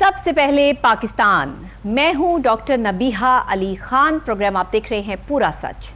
सबसे पहले पाकिस्तान। मैं हूं डॉक्टर नबीहा अली खान। प्रोग्राम आप देख रहे हैं पूरा सच।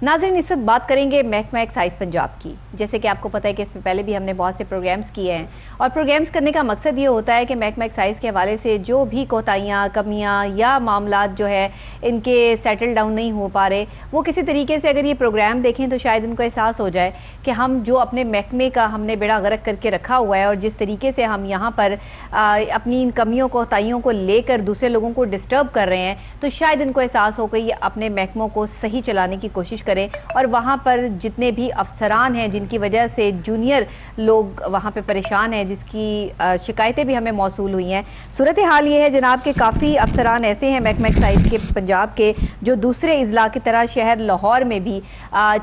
नाज़रीन, इस वक्त बात करेंगे महकमा एक्साइज पंजाब की। जैसे कि आपको पता है कि इसमें पहले भी हमने बहुत से प्रोग्राम्स किए हैं और प्रोग्राम्स करने का मकसद ये होता है कि महकमा एक्साइज के हवाले से जो भी कोताहियाँ, कमियाँ या मामलात जो है इनके सेटल डाउन नहीं हो पा रहे, वो किसी तरीके से अगर ये प्रोग्राम देखें तो शायद उनको एहसास हो जाए कि हम जो अपने महकमे का हमने बेड़ा गर्क करके रखा हुआ है और जिस तरीके से हम यहाँ पर अपनी इन कमियों कोताहियों को लेकर दूसरे लोगों को डिस्टर्ब कर रहे हैं, तो शायद इनको एहसास हो कि ये अपने महकमों को सही चलाने की कोशिश करें और वहाँ पर जितने भी अफसरान हैं जिनकी वजह से जूनियर लोग वहाँ पे परेशान हैं, जिसकी शिकायतें भी हमें मौसूल हुई हैं। सूरत हाल ये है जनाब कि काफ़ी अफसरान ऐसे हैं महकमा एक्साइज के पंजाब के जो दूसरे अजला की तरह शहर लाहौर में भी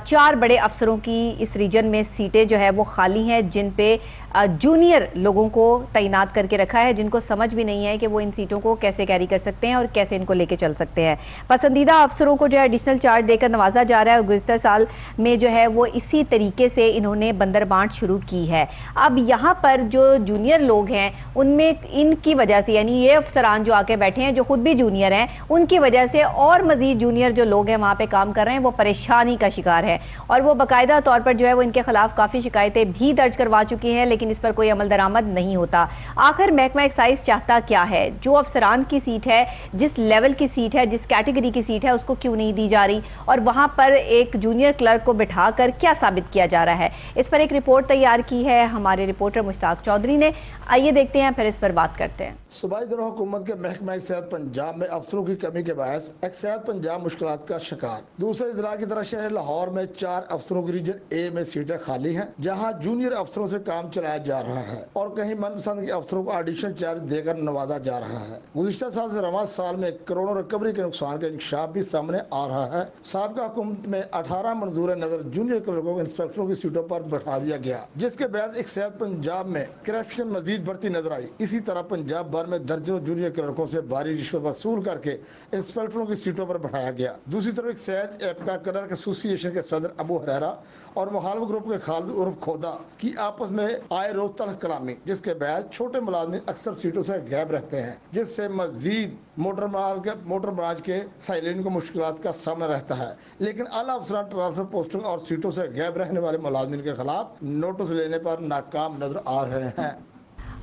4 बड़े अफसरों की इस रीजन में सीटें जो है वो खाली हैं, जिन पे जूनियर लोगों को तैनात करके रखा है, जिनको समझ भी नहीं है कि वो इन सीटों को कैसे कैरी कर सकते हैं और कैसे इनको लेके चल सकते हैं। पसंदीदा अफसरों को जो है एडिशनल चार्ज देकर नवाजा जा रहा है। गुज़िश्ता साल में जो है वो इसी तरीके से इन्होंने बंदर बांट शुरू की है। अब यहाँ पर जो जूनियर लोग हैं उनमें इनकी वजह से, यानी ये अफसरान जो आके बैठे हैं जो खुद भी जूनियर हैं, उनकी वजह से और मज़ीद जूनियर जो लोग हैं वहाँ पर काम कर रहे हैं वो परेशानी का शिकार है और वो बाकायदा तौर पर जो है वो इनके खिलाफ काफ़ी शिकायतें भी दर्ज करवा चुकी हैं, लेकिन इस पर कोई अमल दरामद नहीं होता। आखिर महकमा एक्साइज चाहता क्या है? जो अफसरान की सीट है, जिस लेवल की सीट है, जिस कैटेगरी की सीट है, उसको क्यों नहीं दी जा रही और वहां पर एक जूनियर क्लर्क को बिठाकर क्या साबित किया जा रहा है? इस पर एक रिपोर्ट तैयार की है हमारे रिपोर्टर मुश्ताक चौधरी ने। आइए देखते हैं, फिर इस पर बात करते हैं। सूबाई दौरान हुकूमत के महकमा एक्साइज पंजाब में अफसरों की कमी के बायस एक्साइज पंजाब मुश्किलात का शिकार। दूसरे जिला की तरह शहर लाहौर में 4 अफसरों की रीजन ए में सीटें खाली हैं, जहां जूनियर अफसरों से काम चलाया जा रहा है और कहीं मनपसंद के अफसरों को एडिशनल चार्ज देकर नवाजा जा रहा है। गुज़िश्ता साल से रवा साल में करोड़ों रिकवरी के नुकसान का इंकशाफ भी सामने आ रहा है। साबिका हुकूमत में 18 मंजूर नजर जूनियर क्लर्कों को इंस्पेक्टरों की सीटों पर बैठा दिया गया, जिसके बाद एक्साइज पंजाब में करप्शन मजीद बढ़ती नजर आई। इसी तरह पंजाब भर में दर्जनों जूनियर क्लर्कों से भारी रिश्वत वसूल करके इंस्पेक्टरों की सीटों पर बैठाया गया। दूसरी तरफ एक्साइज एपका क्लर्क एसोसिएशन के सदर अबू हरेरा और मुखालिफ ग्रुप के खालिद उर्फ खोदा की आपस में आए रोज तल्ख कलामी, जिसके बाद छोटे मुलाजमीन अक्सर सीटों से गायब रहते हैं, जिससे मजीद मोटर ब्रांच के साइलिन को मुश्किलात का सामना रहता है। लेकिन आला अफसरान ट्रांसफर पोस्टिंग और सीटों से गायब रहने वाले मुलाजमीन के खिलाफ नोटिस लेने पर नाकाम नजर आ रहे हैं।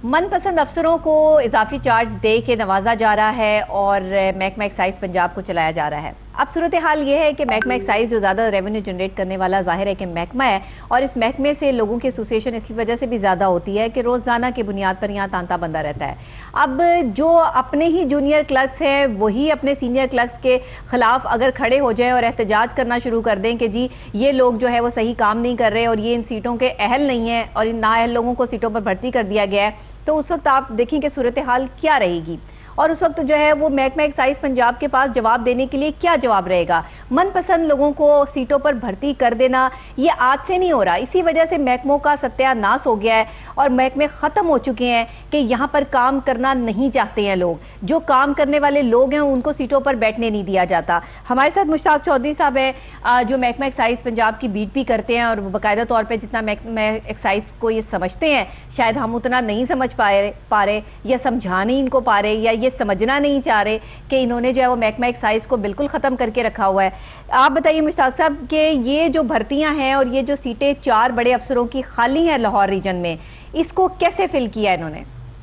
मनपसंद अफसरों को इजाफी चार्ज दे के नवाजा जा रहा है और महकमा एक्साइज पंजाब को चलाया जा रहा है। अब सूरत हाल ये है कि महकमा एक्साइज जो ज़्यादा रेवेन्यू जनरेट करने वाला जाहिर है कि महकमा है और इस महकमे से लोगों की एसोसिएशन इस वजह से भी ज़्यादा होती है कि रोज़ाना की बुनियाद पर यहाँ तांता बंदा रहता है। अब जो अपने ही जूनियर क्लर्क्स हैं वही अपने सीनियर क्लर्क्स के ख़िलाफ़ अगर खड़े हो जाएँ और एहतजाज करना शुरू कर दें कि जी ये लोग जो है वो सही काम नहीं कर रहे और ये इन सीटों के अहल नहीं है और इन नाअहल लोगों को सीटों पर भर्ती कर दिया गया है, तो उस वक्त आप देखें कि सूरत हाल क्या रहेगी और उस वक्त जो है वो महकमा एक्साइज पंजाब के पास जवाब देने के लिए क्या जवाब रहेगा? मनपसंद लोगों को सीटों पर भर्ती कर देना ये आज से नहीं हो रहा, इसी वजह से महकमों का सत्यानाश हो गया है और महकमे ख़त्म हो चुके हैं कि यहाँ पर काम करना नहीं चाहते हैं लोग। जो काम करने वाले लोग हैं उनको सीटों पर बैठने नहीं दिया जाता। हमारे साथ मुश्ताक चौधरी साहब हैं जो महकमा एक्साइज पंजाब की बीट भी करते हैं और बाकायदा तौर पर जितना महकमा एक्साइज को ये समझते हैं शायद हम उतना नहीं समझ पा रहे या समझा नहीं इनको पा रहे या समझना नहीं चाह रहे कि इन्होंने जो है वो महकमा एक्साइज को बिल्कुल ख़त्म करके रखा हुआ है। आप बताइए मुश्ताक साहब कि ये जो भर्तियां हैं और ये जो सीटें 4 बड़े अफसरों की खाली हैं लाहौर रीजन में, इसको कैसे फिल किया इन्होंने?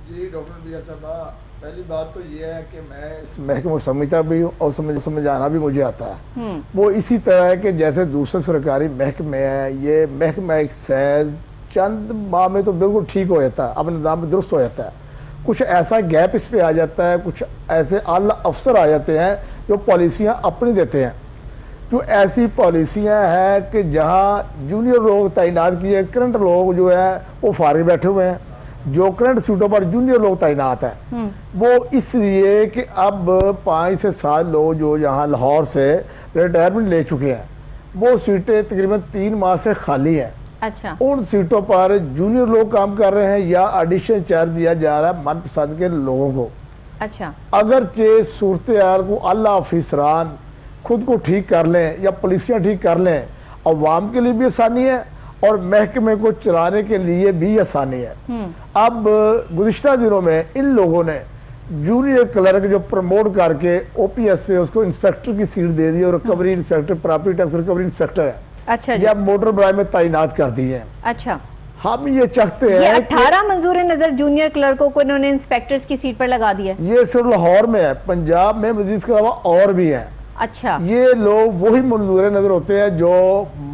जी डॉक्टर बिया साहबा, पहली बात तो ये है कि मैं इस महकमे को समझता भी हूँ और समझाना भी मुझे आता है। वो इसी तरह है कि जैसे दूसरे सरकारी महकमे है, ये महकमा एक्साइज चंद माह में तो बिल्कुल ठीक हो जाता है, अपने निज़ाम में दुरुस्त हो जाता है। कुछ ऐसा गैप इस पे आ जाता है, कुछ ऐसे आला अफसर आ जाते हैं जो पॉलिसियाँ अपनी देते हैं। जो ऐसी पॉलिसियाँ हैं कि जहाँ जूनियर लोग तैनात किए, करंट लोग जो है वो फारिग बैठे हुए हैं, जो करंट सीटों पर जूनियर लोग तैनात हैं वो इसलिए कि अब 5 से 7 लोग जो यहाँ लाहौर से रिटायरमेंट ले चुके हैं, वो सीटें तकरीबन 3 माह से खाली हैं। अच्छा, उन सीटों पर जूनियर लोग काम कर रहे हैं या एडिशनल चार्ज दिया जा रहा है मनपसंद के लोगों को। अच्छा, अगरचे सूरत हाल को आला अफसरान खुद को ठीक कर लें या पुलिसियाँ ठीक कर लें, अवाम के लिए भी आसानी है और महकमे को चलाने के लिए भी आसानी है। अब गुज़िश्ता दिनों में इन लोगों ने जूनियर क्लर्क जो प्रमोट करके ओपीएस पे उसको इंस्पेक्टर की सीट दे दी और recovery inspector, property tax recovery inspector है, अच्छा जी। या मोटर बराई में तैनात कर दी है। अच्छा, हम ये चाहते ये हैं 18 मंजूर नजर जूनियर क्लर्कों को इन्होंने इंस्पेक्टर्स की सीट पर लगा दिया। ये सिर्फ लाहौर में है, पंजाब में मजीद के अलावा और भी हैं। अच्छा, ये लोग वही मंजूर नजर होते हैं जो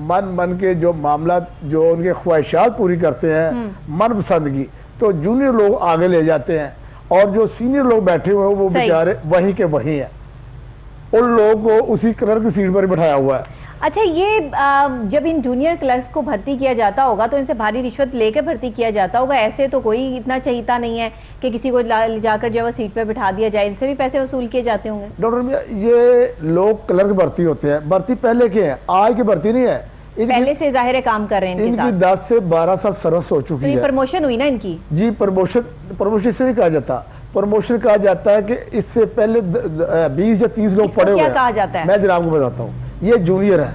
मन के जो मामला जो उनके ख्वाहिशात पूरी करते हैं मन पसंद की, तो जूनियर लोग आगे ले जाते हैं और जो सीनियर लोग बैठे हुए हैं वो बेचारे वहीं के वहीं हैं, उन लोगों को उसी क्लर्क की सीट पर बिठाया हुआ है। अच्छा, ये जब इन जूनियर क्लर्क्स को भर्ती किया जाता होगा तो इनसे भारी रिश्वत लेकर भर्ती किया जाता होगा, ऐसे तो कोई इतना चाहता नहीं है कि किसी को जाकर जो है सीट पर बिठा दिया जाए, इनसे भी पैसे वसूल किए जाते होंगे। डॉक्टर भैया, ये लोग क्लर्क भर्ती होते हैं, भर्ती पहले के हैं, आज की भर्ती नहीं है, पहले से जाहिर है काम कर रहे हैं इनके साथ। इनकी 10 से 12 साल सर्विस हो चुकी है। प्रमोशन हुई ना इनकी? जी, प्रमोशन से नहीं कहा जाता, प्रमोशन कहा जाता है कि इससे पहले 20 या 30 लोग पड़े हुए हैं। कहा जाता है? मैं जनाब को बताता हूँ, ये जूनियर है,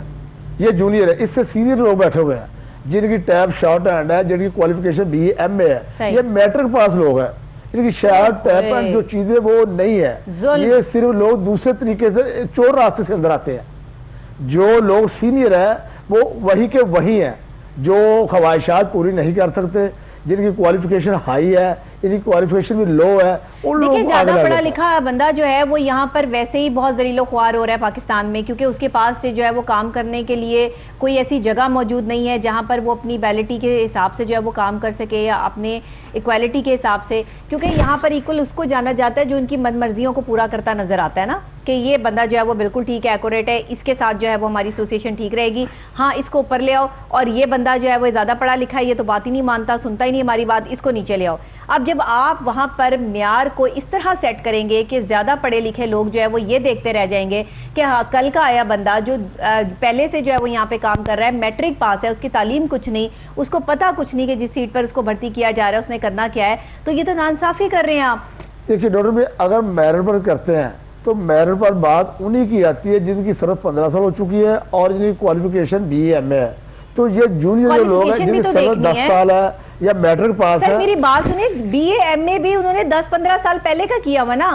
ये जूनियर है, इससे सीनियर लोग बैठे हुए हैं जिनकी टैब शॉर्ट हैंड है, जिनकी क्वालिफिकेशन BA MA है, ये मैट्रिक पास लोग हैं, इनकी शॉर्ट टैब हैंड जो चीजें वो नहीं है, ये सिर्फ लोग दूसरे तरीके से चोर रास्ते से अंदर आते हैं। जो लोग सीनियर है वो वही के वही हैं, जो ख्वाहिशात पूरी नहीं कर सकते, जिनकी क्वालिफिकेशन हाई है, इनकी क्वालिफिकेशन भी लो है, उन लोगों को ज्यादा पढ़ा लिखा बंदा जो है वो यहाँ पर वैसे ही बहुत जलीलो ख्वार हो रहा है पाकिस्तान में, क्योंकि उसके पास से जो है वो काम करने के लिए कोई ऐसी जगह मौजूद नहीं है जहाँ पर वो अपनी एबिलिटी के हिसाब से जो है वो काम कर सके या अपने इक्वालिटी के हिसाब से, क्योंकि यहाँ पर इक्वल उसको जाना जाता है जो उनकी मनमर्जियों को पूरा करता नजर आता है ना, कि ये बंदा जो है वो बिल्कुल ठीक है, एक्यूरेट है, इसके साथ जो है वो हमारी एसोसिएशन ठीक रहेगी, हाँ इसको ऊपर ले आओ, और ये बंदा जो है वो ज़्यादा पढ़ा लिखा है, ये तो बात ही नहीं मानता, सुनता ही नहीं हमारी बात, इसको नीचे ले आओ। अब जब आप वहाँ पर म्यार को इस तरह सेट करेंगे कि ज़्यादा पढ़े लिखे लोग जो है वो ये देखते रह जाएंगे कि हाँ कल का आया बंदा जो पहले से जो है वो यहाँ पे काम कर रहा है, मैट्रिक पास है, उसकी तालीम कुछ नहीं, उसको पता कुछ नहीं कि जिस सीट पर उसको भर्ती किया जा रहा है उसने करना क्या है, तो ये तो नाइंसाफ़ी कर रहे हैं आप। देखिए डॉक्टर भाई, अगर मेरिट पर करते हैं तो मेरिट पर बात उन्हीं की आती है जिनकी सर्विस 15 साल हो चुकी है और जिनकी क्वालिफिकेशन BA MA है। तो ये जूनियर लोग हैं जिनकी सर्विस 10 साल है या मैट्रिक पास है। मेरी बात सुनिए, BA MA भी उन्होंने 10-15 साल पहले का किया हुआ ना,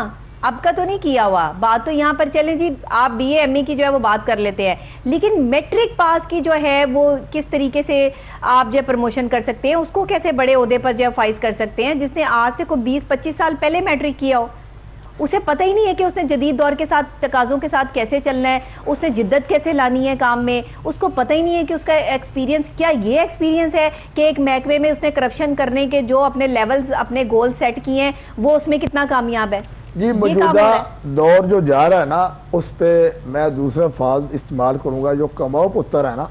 अब का तो नहीं किया हुआ। बात तो यहाँ पर चले जी, आप BA MA की जो है वो बात कर लेते हैं, लेकिन मैट्रिक पास की जो है वो किस तरीके से आप जो प्रमोशन कर सकते हैं, उसको कैसे बड़े ओहदे पर जो है फाइज कर सकते हैं, जिसने आज से कोई 20-25 साल पहले मैट्रिक किया हो, उसे पता ही नहीं है कि उसने जदीद दौर के साथ तकाज़ों के साथ कैसे चलना है, उसने जिद्दत कैसे लानी है काम में, उसको पता ही नहीं है कि उसका एक्सपीरियंस क्या, ये एक्सपीरियंस है कि एक महकमे में उसने करप्शन करने के जो अपने लेवल्स अपने गोल सेट किए हैं वो उसमें कितना कामयाब है। जी, मौजूदा दौर जो जा रहा है ना, उस पर मैं दूसरा फाल्ट इस्तेमाल करूँगा, जो कमाओ पुत्र है ना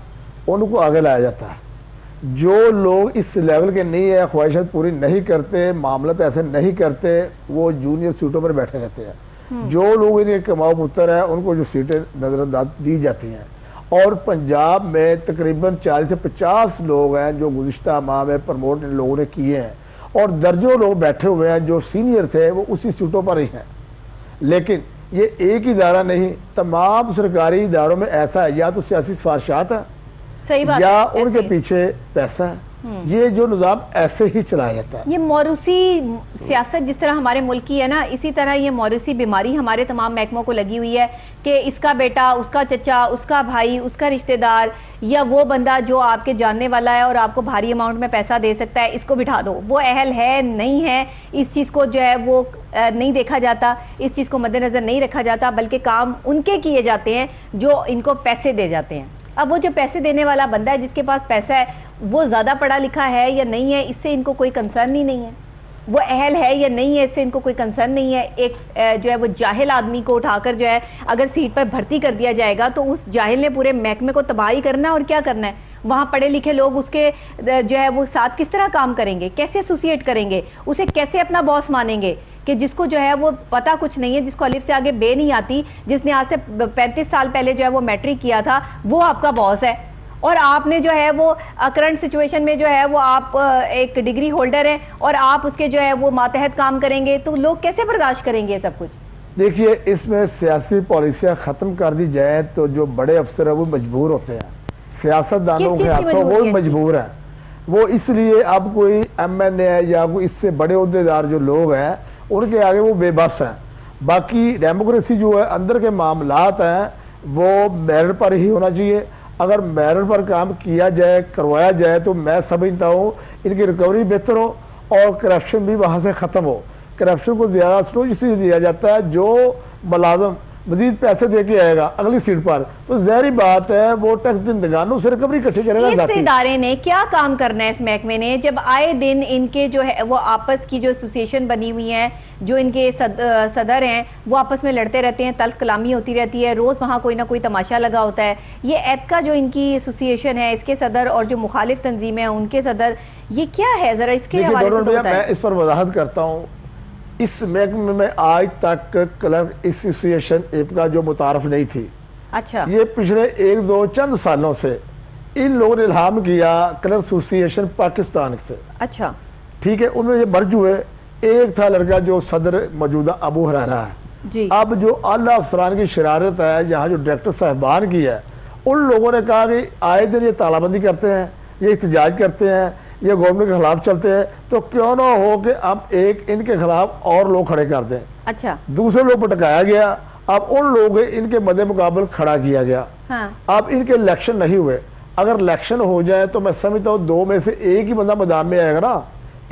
उनको आगे लाया जाता है। जो लोग इस लेवल के नहीं है, ख्वाहिशात पूरी नहीं करते, मामला ऐसे नहीं करते, वो जूनियर सीटों पर बैठे रहते हैं। जो लोग इनके कमाओ पुत्र है उनको जो सीटें नजरअंदाज दी जाती हैं। और पंजाब में तकरीबन 40 से 50 लोग हैं जो गुज़िश्ता माह में प्रमोट इन लोगों ने किए हैं, और दर्जों लोग बैठे हुए हैं जो सीनियर थे वो उसी सीटों पर ही हैं। लेकिन ये एक इदारा नहीं, तमाम सरकारी इदारों में ऐसा है, या तो सियासी सिफारिशात है, सही बात या है, उनके पीछे पैसा है। ये जो निज़ाम ऐसे ही चलाया जाता है। ये मौरूसी सियासत जिस तरह हमारे मुल्क की है ना, इसी तरह ये मौरूसी बीमारी हमारे तमाम महकमों को लगी हुई है कि इसका बेटा, उसका चचा, उसका भाई, उसका रिश्तेदार या वो बंदा जो आपके जानने वाला है और आपको भारी अमाउंट में पैसा दे सकता है, इसको बिठा दो। वो अहल है नहीं है, इस चीज़ को जो है वो नहीं देखा जाता, इस चीज़ को मद्देनज़र नहीं रखा जाता, बल्कि काम उनके किए जाते हैं जो इनको पैसे दे जाते हैं। अब वो जो पैसे देने वाला बंदा है, जिसके पास पैसा है, वो ज़्यादा पढ़ा लिखा है या नहीं है, इससे इनको कोई कंसर्न ही नहीं है। वो अहल है या नहीं है, इससे इनको कोई कंसर्न नहीं है। एक जो है वो जाहिल आदमी को उठाकर जो है अगर सीट पर भर्ती कर दिया जाएगा तो उस जाहिल ने पूरे महकमे को तबाही करना है। और क्या करना है, वहाँ पढ़े लिखे लोग उसके जो है वो साथ किस तरह काम करेंगे, कैसे एसोसिएट करेंगे, उसे कैसे अपना बॉस मानेंगे, कि जिसको जो है वो पता कुछ नहीं है, जिसको अलिफ से आगे बे नहीं आती, जिसने आज से 35 साल पहले जो है वो मैट्रिक किया था, वो आपका बॉस है। और आपने जो है वो करंट सिचुएशन में जो है वो आप एक डिग्री होल्डर हैं और आप उसके जो है वो मातहत काम करेंगे, तो लोग कैसे बर्दाश्त करेंगे सब कुछ? देखिए, इसमें सियासी पॉलिसियाँ ख़त्म कर दी जाए तो जो बड़े अफसर हैं वो मजबूर होते हैं, सियासतदानों के हाथों वो मजबूर हैं। वो इसलिए अब कोई MNA है या कोई इससे बड़े अहदेदार जो लोग हैं उनके आगे वो बेबस हैं। बाकी डेमोक्रेसी जो है, अंदर के मामलात हैं, वो मेरिट पर ही होना चाहिए। अगर मेरिट पर काम किया जाए, करवाया जाए, तो मैं समझता हूँ इनकी रिकवरी बेहतर हो और करप्शन भी वहाँ से ख़त्म हो। करप्शन को ज़्यादा स्लो इसलिए दिया जाता है, जो मुलाजम मजीद पैसे दे के आएगा अगली सीट पर, तो ज़ाहिर बात है वो टैक्स देनदगानों से रिकवरी इकट्ठी करेगा। इस इदारे ने क्या काम करना है इस महकमे ने, जब आए दिन इनके जो है वो आपस की जो एसोसिएशन बनी हुई है, जो इनके सदर हैं वो आपस में लड़ते रहते हैं, तल्ख कलामी होती रहती है, रोज़ वहाँ कोई ना कोई तमाशा लगा होता है। ये एपका जो इनकी एसोसिएशन है, इसके सदर और जो मुखालिफ तंजीमें हैं उनके सदर, ये क्या है, ज़रा इसके हवाले से तो बताएं। मैं इस पर वजाहत करता हूँ। इस महकमे में आज तक क्लर्क एसोसिएशन एप का जो मुतारफ नहीं थी। अच्छा, ये पिछले 1-2 चंद सालों से इन लोगों ने इल्हाम किया क्लर्क एसोसिएशन पाकिस्तान से। अच्छा, ठीक है, उनमें ये मर्ज हुए। एक था लड़का जो सदर मौजूदा अबू हरारा है जी। अब जो आला अफसरान की शरारत है, यहाँ जो डायरेक्टर साहबान की है, उन लोगों ने कहा कि आए दिन ये तालाबंदी करते हैं, ये एहतजाज करते हैं, ये गवर्नमेंट के खिलाफ चलते हैं, तो क्यों ना हो कि अब एक इनके खिलाफ और लोग खड़े कर दें। अच्छा, दूसरे लोग पटकाया गया, अब उन लोग इनके मद्दे मुकाबले खड़ा किया गया। हाँ। अब इनके इलेक्शन नहीं हुए। अगर इलेक्शन हो जाए तो मैं समझता हूँ 2 में से एक ही बंदा मैदान में आएगा ना,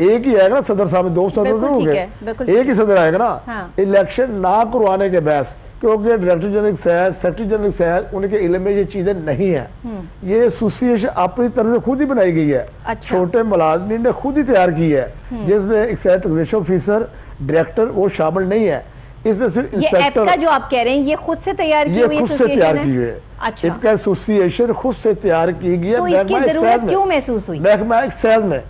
एक ही आएगा ना सदर साहब में, 2 सदर हो गए, एक ही सदर आएगा ना। हाँ। इलेक्शन ना करवाने के बहस, क्योंकि डायरेक्टर जनरल साहब, सेक्रेटरी जनरल साहब, उनके इल्म में ये चीजें नहीं है। ये एसोसिएशन अपनी तरफ से खुद ही बनाई गई है। अच्छा। छोटे मुलाजमीन ने खुद ही तैयार की है, जिसमें एक्साइज टैक्सेशन ऑफिसर, डायरेक्टर वो शामिल नहीं है। इसमें सिर्फ ये ऐप का जो आप कह रहे हैं ये खुद से तैयार की हुई खुद से तैयार की हुई है। अच्छा, इनका एसोसिएशन खुद से तैयार की गई है। तो इसकी जरूरत क्यों महसूस हुई? महकमा एक्साइज में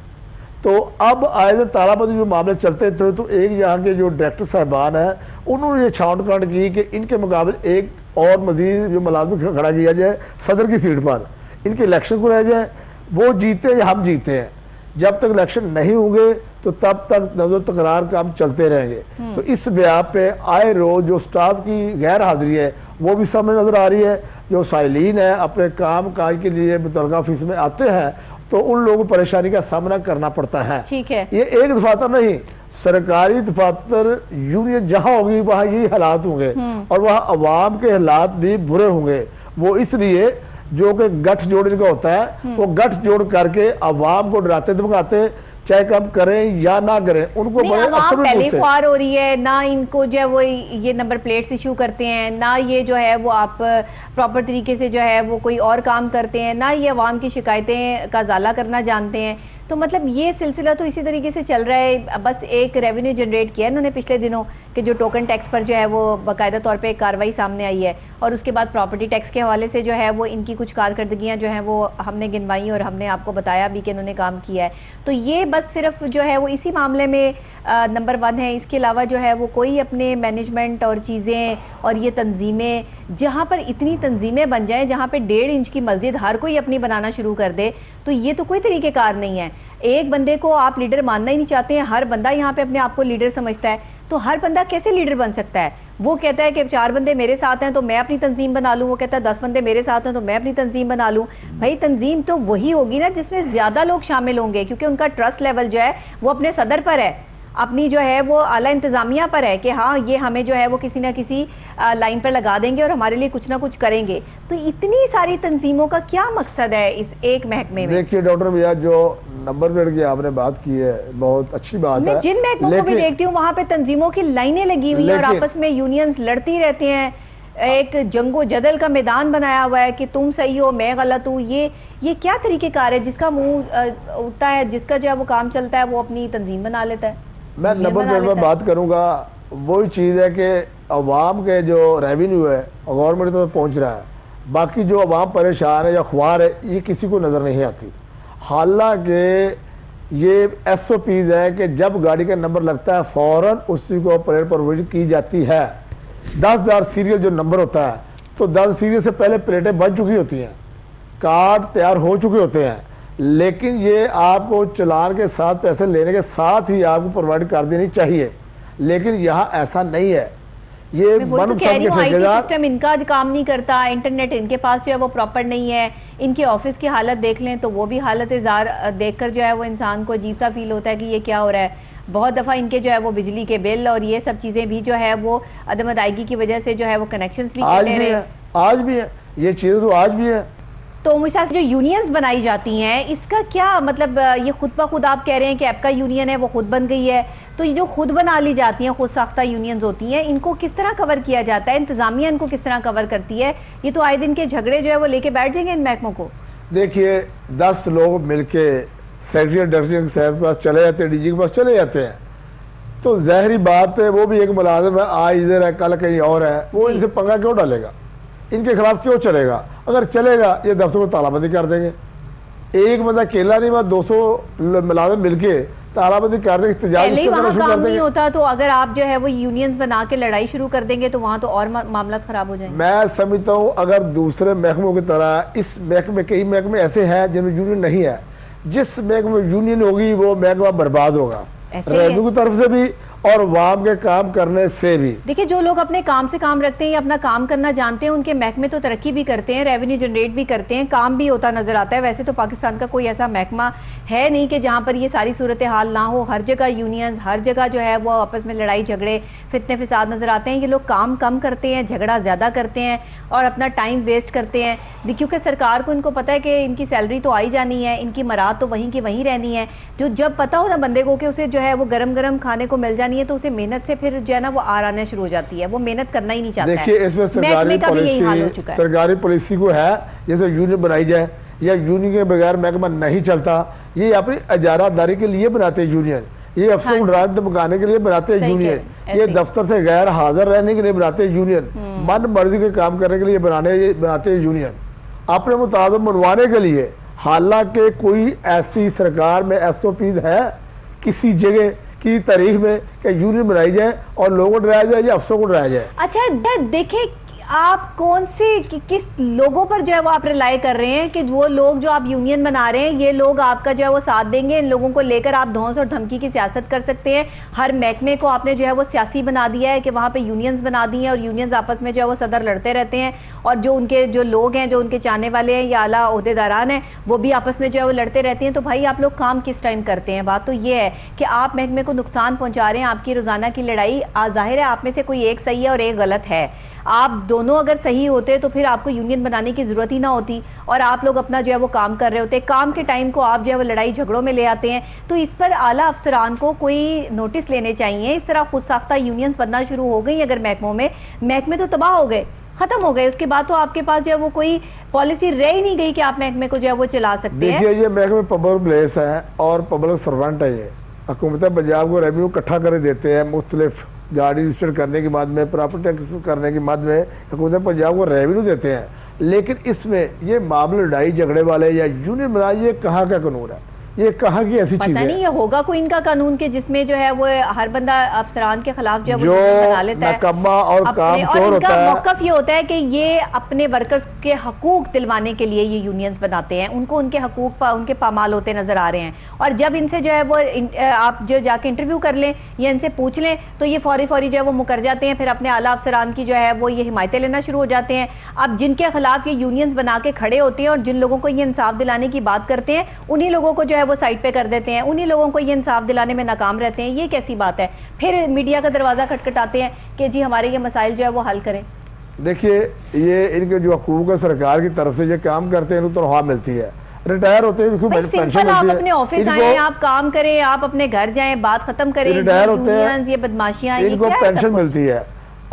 तो अब आए दिन तालाबंदी जो मामले चलते थे, तो एक यहाँ के जो डायरेक्टर साहबान है उन्होंने ये छांट की कि इनके मुकाबले एक और मजीद जो मुलाजिम खड़ा किया जाए सदर की सीट पर, इनके इलेक्शन को रह जाए, वो जीते या हम जीते हैं। जब तक इलेक्शन नहीं होंगे तो तब तक नजर तकरार काम चलते रहेंगे। तो इस ब्याह पे आए रोज जो स्टाफ की गैर हाजिरी है वो भी सामने नजर आ रही है। जो साइलिन है अपने काम काज के लिए मुतलका ऑफिस में आते हैं तो उन लोगों को परेशानी का सामना करना पड़ता है। ठीक है, ये एक दफातर नहीं, सरकारी दफातर यूनियन जहां होगी वहां यही हालात होंगे और वहां अवाम के हालात भी बुरे होंगे। वो इसलिए जो कि गठजोड़ इनका होता है, वो गठजोड़ करके अवाम को डराते धमकाते, चाहे कम करें या ना करें, उनको नहीं, अवाम पहले ख्वार हो रही है ना, इनको जो है वो ये नंबर प्लेट्स इशू करते हैं ना, ये जो है वो आप प्रॉपर तरीके से जो है वो कोई और काम करते हैं ना, ये अवाम की शिकायतें का ज़ाला करना जानते हैं। तो मतलब ये सिलसिला तो इसी तरीके से चल रहा है। बस एक रेवेन्यू जनरेट किया इन्होंने पिछले दिनों कि जो टोकन टैक्स पर जो है वो बाकायदा तौर पे कार्रवाई सामने आई है, और उसके बाद प्रॉपर्टी टैक्स के हवाले से जो है वो इनकी कुछ कारकर्दगियाँ जो हैं वो हमने गिनवाई और हमने आपको बताया भी कि इन्होंने काम किया है। तो ये बस सिर्फ जो है वो इसी मामले में नंबर 1 है। इसके अलावा जो है वो कोई अपने मैनेजमेंट और चीज़ें और ये तंजीमें, जहाँ पर इतनी तंजीमें बन जाएँ, जहाँ पे 1.5 इंच की मस्जिद हर कोई अपनी बनाना शुरू कर दे, तो ये तो कोई तरीक़ेकार नहीं है। एक बंदे को आप लीडर मानना ही नहीं चाहते हैं, हर बंदा यहाँ पे अपने आप को लीडर समझता है, तो हर बंदा कैसे लीडर बन सकता है? वो कहता है कि 4 बंदे मेरे साथ हैं तो मैं अपनी तंजीम बना लूँ, वो कहता है 10 बंदे मेरे साथ हैं तो मैं अपनी तंजीम बना लूँ। भाई तंजीम तो वही होगी ना जिसमें ज़्यादा लोग शामिल होंगे, क्योंकि उनका ट्रस्ट लेवल जो है वो अपने सदर पर है, अपनी जो है वो आला इंतज़ामिया पर है कि हाँ ये हमें जो है वो किसी ना किसी लाइन पर लगा देंगे और हमारे लिए कुछ ना कुछ करेंगे। तो इतनी सारी तंजीमों का क्या मकसद है इस एक महकमे में? देखिए डॉक्टर भैया, जो नंबर प्लेट की आपने बात की है बहुत अच्छी बात है। जिन महकमों को भी देखती हूँ वहाँ पे तंजीमों की लाइनें लगी हुई हैं और आपस में यूनियंस लड़ती रहती हैं, एक जंगो जदल का मैदान बनाया हुआ है कि तुम सही हो मैं गलत हूँ। ये क्या तरीक़ेकार है? जिसका मुंह उठता है, जिसका जो है वो काम चलता है, वो अपनी तंजीम बना लेता है। मैं नंबर प्लेट में बात करूंगा, वही चीज़ है कि अवाम के जो रेवेन्यू है गवर्नमेंट तक पहुंच रहा है, बाकी जो अवाम परेशान है या ख्वार है ये किसी को नज़र नहीं आती। हालांकि ये SOPs है कि जब गाड़ी का नंबर लगता है फ़ौरन उसी को परेड प्रोवाइड की जाती है। 10,000 सीरियल जो नंबर होता है तो 10 सीरियल से पहले प्लेटें बन चुकी होती हैं, कार्ड तैयार हो चुके होते हैं, लेकिन ये आपको चलान के साथ पैसे लेने के साथ ही आपको प्रोवाइड कर देनी चाहिए, लेकिन यहाँ ऐसा नहीं है। ये तो कह रही हूँ IT सिस्टम इनका काम नहीं करता, इंटरनेट इनके पास जो है वो प्रॉपर नहीं है, इनके ऑफिस की हालत देख लें तो वो भी हालत ज़ार देखकर जो है वो इंसान को अजीब सा फील होता है कि ये क्या हो रहा है। बहुत दफ़ा इनके जो है वो बिजली के बिल और ये सब चीज़ें भी जो है वो अदम अदायगी की वजह से जो है वो कनेक्शंस भी आज ले भी रहे है, आज भी है, ये चीज़ तो आज भी है। तो मुझे जो यूनियंस बनाई जाती हैं इसका क्या मतलब, ये खुद ब खुद आप कह रहे हैं कि आपका यूनियन है वो खुद बन गई है, तो ये जो खुद बना ली जाती हैं खुद साख्ता यूनियंस होती हैं, इनको किस तरह कवर किया जाता है, इंतजामिया इनको किस तरह कवर करती है? ये तो आए दिन के झगड़े जो है वो लेके बैठ जाएंगे इन महकमों को। देखिए 10 लोग मिलके सेक्रेटरी डायरेक्टर के साथ पास चले जाते हैं, डीजी के पास चले जाते हैं, तो ज़ाहिरी बात है वो भी एक मुलाजिम है, आज इधर है कल कहीं और है, वो इनसे पंगा क्यों डालेगा, इनके खिलाफ क्यों चलेगा? अगर चलेगा ये दफ्तर को तालाबंदी कर देंगे। एक बंदा अकेला नहीं, बस 200 मुलाजिम मिलके तालाबंदी कर देंगे, पहले ही वहाँ काम नहीं होता, तो अगर आप जो है वो यूनियंस बना के लड़ाई शुरू कर देंगे तो वहाँ तो और मामला खराब हो जाएंगे। मैं समझता हूँ अगर दूसरे महकमों की तरह इस महकमे, कई महकमे ऐसे हैं जिनमें यूनियन नहीं है, जिस महकमे में यूनियन होगी वो महकमा बर्बाद होगा, रेवेन्यू की तरफ से भी और वाम के काम करने से भी। देखिए जो लोग अपने काम से काम रखते हैं या अपना काम करना जानते हैं उनके महकमे तो तरक्की भी करते हैं, रेवेन्यू जनरेट भी करते हैं, काम भी होता नजर आता है। वैसे तो पाकिस्तान का कोई ऐसा महकमा है नहीं कि जहाँ पर ये सारी सूरत हाल ना हो। हर जगह यूनियंस, हर जगह जो है वो आपस में लड़ाई झगड़े फितने फिसाद नजर आते हैं। ये लोग काम कम करते हैं, झगड़ा ज़्यादा करते हैं और अपना टाइम वेस्ट करते हैं, क्योंकि सरकार को इनको पता है कि इनकी सैलरी तो आई जानी है, इनकी मराद तो वहीं की वहीं रहनी है। जो जब पता हो ना बंदे को कि उसे जो है वो गरम गरम खाने को मिल जानी है तो उसे मेहनत से फिर जो है ना वो आर आने शुरू हो जाती है, वो मेहनत करना ही नहीं चाहता है। देखिए इसमें सरकारी पॉलिसी को है, जैसे यूनियन बनाई जाए या यूनियन के बगैर महकमा नहीं चलता, ये अपनी इजारादारी के लिए बनाते हैं यूनियन, ये अफसरों को राहत दिलाने के लिए बनाते हैं यूनियन, ये दफ्तर से गैर हाजिर रहने के लिए बनाते हैं यूनियन, मन मर्जी के काम करने के लिए बनाते हैं यूनियन, अपने मुताबिक मनवाने के लिए। हालांकि कोई ऐसी सरकार में SOP है किसी जगह की तारीख में कि यूनियन बनाई जाए और लोगों को डराया जाए या अफसरों को डराया जाए? अच्छा देखिए आप कौन से किस लोगों पर जो है वो आप रिलाई कर रहे हैं कि वो लोग जो आप यूनियन बना रहे हैं ये लोग आपका जो है वो साथ देंगे? इन लोगों को लेकर आप धौंस और धमकी की सियासत कर सकते हैं। हर महकमे को आपने जो है वो सियासी बना दिया है कि वहाँ पे यूनियंस बना दी हैं और यूनियंस आपस में जो है वो सदर लड़ते रहते हैं और जो उनके जो लोग हैं, जो उनके चाहने वाले हैं या आला ओहदेदारान हैं, वो भी आपस में जो है वो लड़ते रहते हैं। तो भाई आप लोग काम किस टाइम करते हैं? बात तो ये है कि आप महकमे को नुकसान पहुँचा रहे हैं। आपकी रोज़ाना की लड़ाई जाहिर है आप में से कोई एक सही है और एक गलत है। आप दोनों अगर सही होते तो फिर आपको यूनियन बनाने की ज़रूरत ही ना होती और आप लोग अपना जो है वो काम कर रहे होते। काम के टाइम को आप जो है वो लड़ाई झगड़ों में ले आते हैं। तो इस पर आला अफसरान को कोई नोटिस लेने चाहिए। इस तरह खुद साख्ता यूनियंस बनना शुरू हो गई अगर महकमों में, महकमे तो तबाह हो गए, खत्म हो गए। उसके बाद तो आपके पास जो है वो कोई पॉलिसी रह ही नहीं गई कि आप महकमे को जो है वो चला सकते हैं। देखिए ये महकमे पब्लिक प्लेस है और पब्लिक सर्वेंट है। ये हुकूमत पंजाब को रेवेन्यू इकट्ठा कर देते हैं, मुख्तलिफ गाड़ी रजिस्टर करने के बाद में, प्रॉपर्टी टैक्स करने के बाद में हुकूमत पंजाब को रेवेन्यू देते हैं। लेकिन इसमें ये मामले लड़ाई झगड़े वाले या यूनियन बनाए, ये कहाँ का कानून है? ये कहाँ की ऐसी चीज है? पता नहीं, ये होगा कोई इनका कानून के जिसमें जो है वो हर बंदा अफसरान के खिलाफ जो है जो बना लेता है और काम चोर होता है। मौकफ ये होता है कि ये अपने वर्कर्स के हकूक दिलवाने के लिए ये यूनियंस बनाते हैं। उनको उनके हकूक उनके पामाल होते नजर आ रहे हैं और जब इनसे जो है वो आप जो जाके इंटरव्यू कर लें या इनसे पूछ लें तो ये फौरी जो है वो मुकर जाते हैं। फिर अपने आला अफसरान की जो है वो ये हिमायतें लेना शुरू हो जाते हैं। अब जिनके खिलाफ ये यूनियंस बना के खड़े होते हैं और जिन लोगों को ये इंसाफ दिलाने की बात करते हैं उन्हीं लोगों को जो है वो साइड पे कर देते हैं, उन्हीं लोगों को ये इंसाफ दिलाने में नाकाम रहते हैं। ये कैसी बात है? फिर मीडिया का दरवाजा खटखटाते हैं कि जी हमारे ये मसाइल जो है वो हल करें। देखिए ये इनके जो हकूक है सरकार की तरफ से ये काम करते हैं, इनको तनख्वाह मिलती है, रिटायर होते हैं, सिंपल आप अपने ऑफिस आए, आप काम करें, आप अपने घर जाएं, बात खत्म करें। रिटायर होते हैं, ये बदमाशियां, इनको पेंशन मिलती है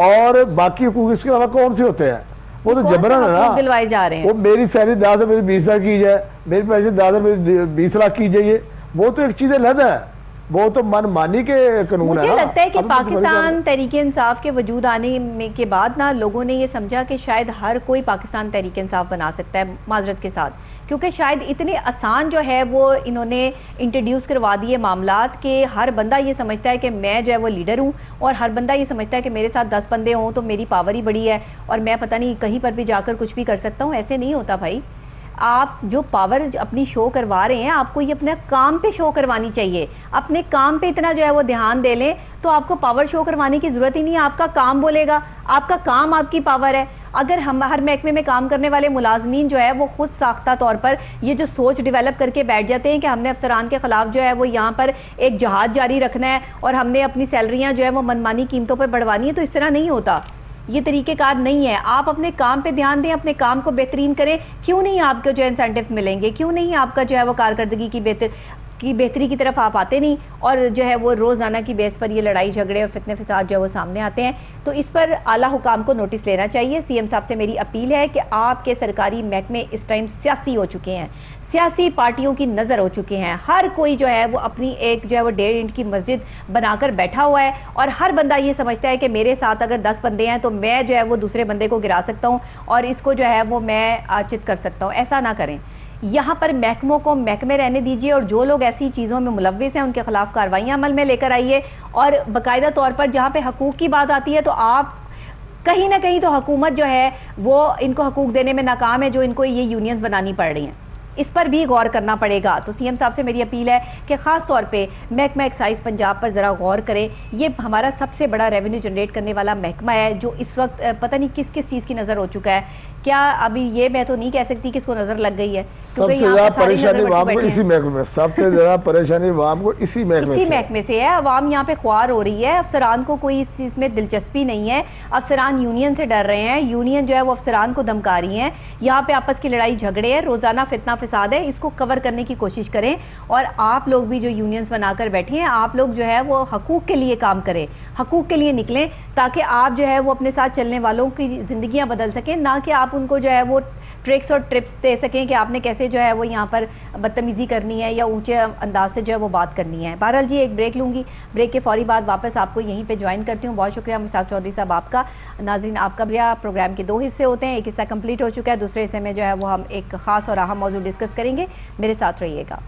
और बाकी हकूक इसके अलावा कौन से होते हैं? वो तो जबरन है ना, दिलवाए जा रहे हैं। वो मेरी सैलरी 10 है, मेरी 20 लाख की जाए, मेरी पेंशन 10 है, मेरी 20 लाख की जाइए, वो तो एक चीज अलग है, वो तो मनमानी के कानून है। मुझे लगता है कि पाकिस्तान तहरीके इंसाफ के वजूद आने के बाद ना लोगों ने ये समझा कि शायद हर कोई पाकिस्तान तहरीके इंसाफ बना सकता है, माजरत के साथ, क्योंकि शायद इतने आसान जो है वो इन्होंने इंट्रोड्यूस करवा दिए मामलात के हर बंदा ये समझता है कि मैं जो है वो लीडर हूँ और हर बंदा ये समझता है कि मेरे साथ 10 बंदे हों तो मेरी पावर ही बड़ी है और मैं पता नहीं कहीं पर भी जाकर कुछ भी कर सकता हूँ। ऐसे नहीं होता भाई। आप जो पावर अपनी शो करवा रहे हैं आपको ये अपने काम पे शो करवानी चाहिए। अपने काम पे इतना जो है वो ध्यान दे लें तो आपको पावर शो करवाने की ज़रूरत ही नहीं है। आपका काम बोलेगा, आपका काम आपकी पावर है। अगर हम हर महकमे में काम करने वाले मुलाजमीन जो है वो खुद साख्ता तौर पर ये जो सोच डेवलप करके बैठ जाते हैं कि हमने अफसरान के खिलाफ जो है वो यहाँ पर एक जहाद जारी रखना है और हमने अपनी सैलरियाँ जो है वो मनमानी कीमतों पर बढ़वानी है, तो इस तरह नहीं होता। ये तरीक़ेकार नहीं है। आप अपने काम पे ध्यान दें, अपने काम को बेहतरीन करें। क्यों नहीं आपको जो इंसेंटिव्स मिलेंगे, क्यों नहीं आपका जो है वो कारकर्दगी की बेहतरी की तरफ आप आते नहीं, और जो है वो रोज़ाना की बेस पर ये लड़ाई झगड़े और फितने फसाद जो है वो सामने आते हैं। तो इस पर आला हुकाम को नोटिस लेना चाहिए। सीएम साहब से मेरी अपील है कि आपके सरकारी महकमे इस टाइम सियासी हो चुके हैं, सियासी पार्टियों की नज़र हो चुके हैं। हर कोई जो है वो अपनी एक जो है वो 1.5 इंच की मस्जिद बनाकर बैठा हुआ है और हर बंदा ये समझता है कि मेरे साथ अगर 10 बंदे हैं तो मैं जो है वो दूसरे बंदे को गिरा सकता हूँ और इसको जो है वो मैं आचित कर सकता हूँ। ऐसा ना करें। यहाँ पर महकमों को महकमे रहने दीजिए और जो लोग ऐसी चीज़ों में मुलव्विस हैं उनके खिलाफ कार्रवाइयाँ अमल में लेकर आइए। और बाकायदा तौर पर जहाँ पे हकूक़ की बात आती है तो आप कहीं ना कहीं तो हुकूमत जो है वो इनको हकूक़ देने में नाकाम है, जो इनको ये यूनियंस बनानी पड़ रही हैं। इस पर भी गौर करना पड़ेगा। तो सीएम साहब से मेरी अपील है कि ख़ास तौर पे महकमा एक्साइज पंजाब पर ज़रा गौर करें। ये हमारा सबसे बड़ा रेवेन्यू जनरेट करने वाला महकमा है, जो इस वक्त पता नहीं किस किस चीज़ की नज़र हो चुका है। क्या अभी ये मैं तो नहीं कह सकती कि इसको नज़र लग गई है, सबसे ज़्यादा परेशानी वाम को इसी महकमे में, सबसे ज़्यादा परेशानी वाम को इसी महकमे से है। अवाम यहाँ पे ख्वार हो रही है, अफसरान को कोई इस चीज़ में दिलचस्पी नहीं है। अफसरान यूनियन से डर रहे हैं, यूनियन जो है वो अफसरान को धमका रही हैं। यहाँ पे आपस की लड़ाई झगड़े है, रोज़ाना फितना फसाद है। इसको कवर करने की कोशिश करें और आप लोग भी जो यूनियंस बनाकर बैठे हैं, आप लोग जो है वो हकूक़ के लिए काम करें, हकूक़ के लिए निकलें, ताकि आप जो है वो अपने साथ चलने वालों की ज़िंदगियां बदल सकें, ना कि आप उनको जो है वो ट्रिक्स और टिप्स दे सकें कि आपने कैसे जो है वो यहाँ पर बदतमीज़ी करनी है या ऊंचे अंदाज से जो है वो बात करनी है। बहरहाल जी, एक ब्रेक लूँगी, ब्रेक के फौरी बाद वापस आपको यहीं पे ज्वाइन करती हूँ। बहुत शुक्रिया मुश्ताक चौधरी साहब आपका। नाज़रीन, आपका भी प्रोग्राम के 2 हिस्से होते हैं, एक हिस्सा कंप्लीट हो चुका है, दूसरे हिस्से में जो है वो हम एक ख़ास और अहम मौजूद डिस्कस करेंगे। मेरे साथ रहिएगा।